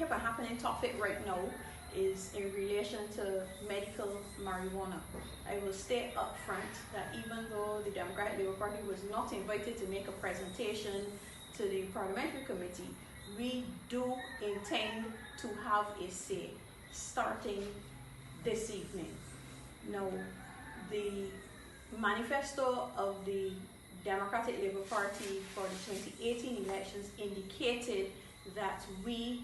hip and happening topic right now is in relation to medical marijuana. I will state up front that even though the Democratic Labour Party was not invited to make a presentation to the Parliamentary Committee, we do intend to have a say starting this evening. Now, the manifesto of the Democratic Labour Party for the 2018 elections indicated that we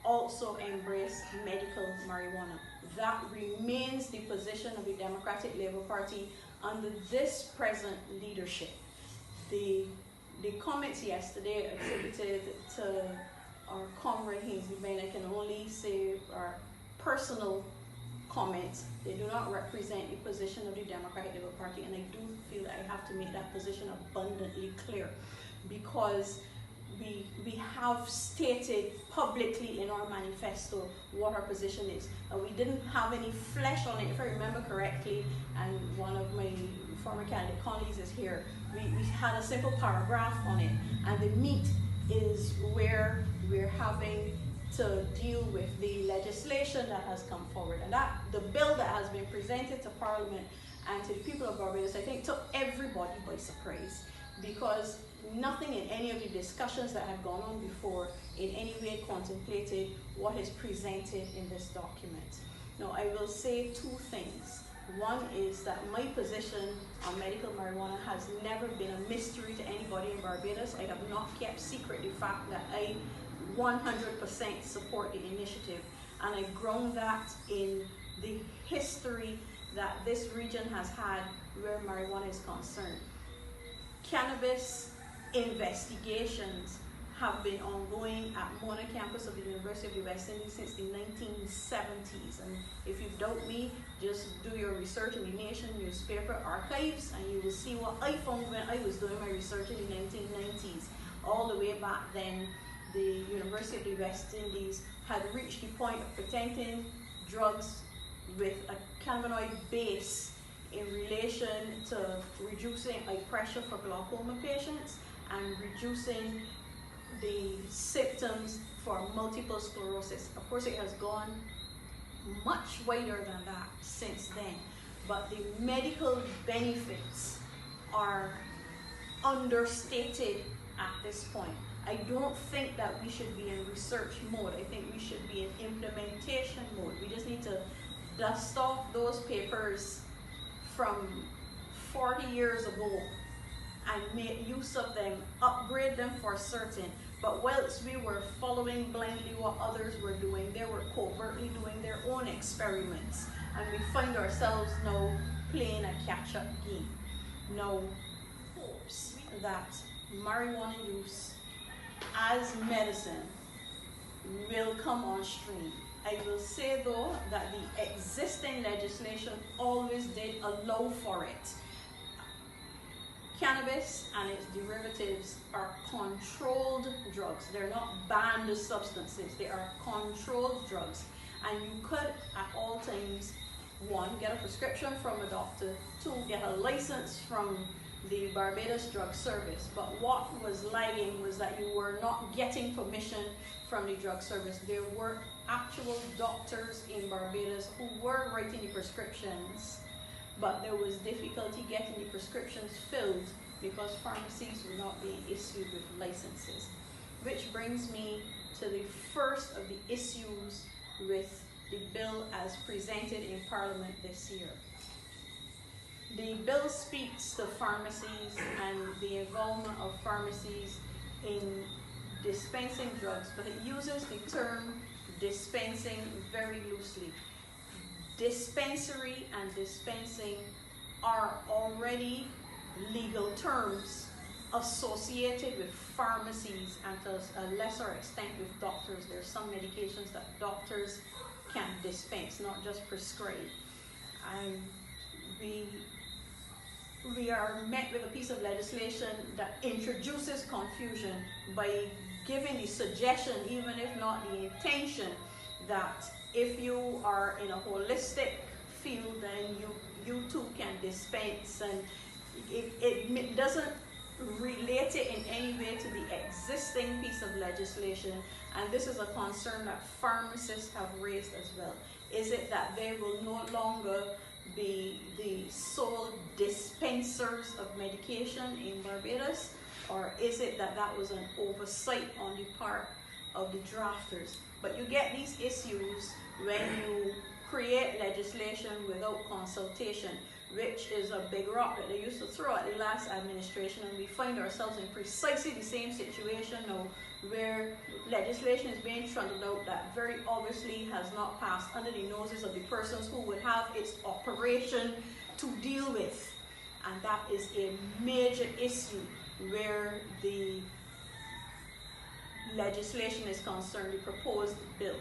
also embrace medical marijuana. That remains the position of the Democratic Labour Party under this present leadership. The comments yesterday attributed to our comrade Hazel Bain, I can only say are personal comments. They do not represent the position of the Democratic Labour Party, and I do feel that I have to make that position abundantly clear, because we have stated publicly in our manifesto what our position is. We didn't have any flesh on it, if I remember correctly, and one of my former candidate colleagues is here. We had a simple paragraph on it, and the meat is where we're having to deal with the legislation that has come forward. And that the bill that has been presented to Parliament and to the people of Barbados, I think, took everybody by surprise, because nothing in any of the discussions that have gone on before in any way contemplated what is presented in this document. Now, I will say two things. One is that my position on medical marijuana has never been a mystery to anybody in Barbados. I have not kept secret the fact that I 100% support the initiative, and I ground that in the history that this region has had where marijuana is concerned. Cannabis investigations have been ongoing at Mona campus of the University of the West Indies since the 1970s. And if you doubt me, just do your research in the Nation newspaper archives, and you will see what I found when I was doing my research in the 1990s. All the way back then, the University of the West Indies had reached the point of patenting drugs with a cannabinoid base in relation to reducing eye pressure for glaucoma patients and reducing the symptoms for multiple sclerosis. Of course, it has gone much wider than that since then, but the medical benefits are understated at this point. I don't think that we should be in research mode. I think we should be in implementation mode. We just need to dust off those papers from 40 years ago and make use of them, upgrade them for certain. But whilst we were following blindly what others were doing, they were covertly doing their own experiments, and we find ourselves now playing a catch-up game. Now, hopes that marijuana use as medicine will come on stream. I will say though that the existing legislation always did allow for it. Cannabis and its derivatives are controlled drugs. They're not banned substances. They are controlled drugs. And you could at all times, one, get a prescription from a doctor, two, get a license from the Barbados Drug Service. But what was lagging was that you were not getting permission from the drug service. There were actual doctors in Barbados who were writing the prescriptions, but there was difficulty getting the prescriptions filled because pharmacies were not being issued with licenses. Which brings me to the first of the issues with the bill as presented in Parliament this year. The bill speaks to pharmacies and the involvement of pharmacies in dispensing drugs, but it uses the term dispensing very loosely. Dispensary and dispensing are already legal terms associated with pharmacies and to a lesser extent with doctors. There are some medications that doctors can dispense, not just prescribe. And we are met with a piece of legislation that introduces confusion by giving the suggestion, even if not the intention, that if you are in a holistic field, then you too can dispense, and it doesn't relate it in any way to the existing piece of legislation, and this is a concern that pharmacists have raised as well. Is it that they will no longer be the sole dispensers of medication in Barbados, or is it that that was an oversight on the part of the drafters? But you get these issues when you create legislation without consultation, which is a big rock that they used to throw at the last administration, and we find ourselves in precisely the same situation now, where legislation is being trundled out that very obviously has not passed under the noses of the persons who would have its operation to deal with. And that is a major issue where the legislation is concerned, the proposed bill.